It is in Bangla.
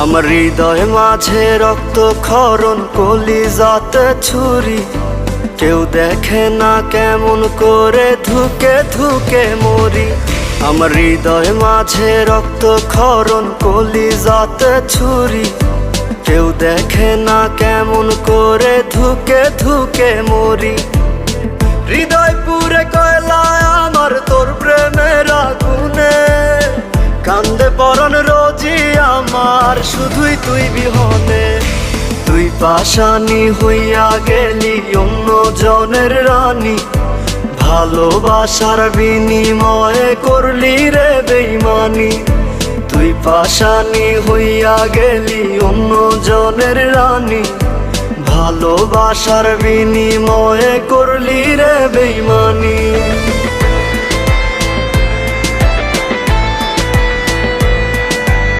আমার হৃদয় মাঝে রক্ত ক্ষরণ, কলিজাতে ছুরি। কেউ দেখে না কেমন করে ধুকে ধুকে মরি। আমার হৃদয় মাঝে রক্ত ক্ষরণ, কলিজাতে ছুরি। কেউ দেখে না কেমন করে ধুকে ধুকে মরি। হৃদয় পুরে কয়লায় আমার তোর প্রেমের আগুনে, কান্দে পরাণ রোজই আমার শুধুই তুই বিহনে। তুই পাশানি হইয়া গেলি অন্য জনের রানী, ভালোবাসার বিনিময়ে করলি রে বেইমানি। তুই পাশানি হইয়া গেলি অন্য জনের রানী, ভালোবাসার বিনিময়ে করলি রে বেইমানি।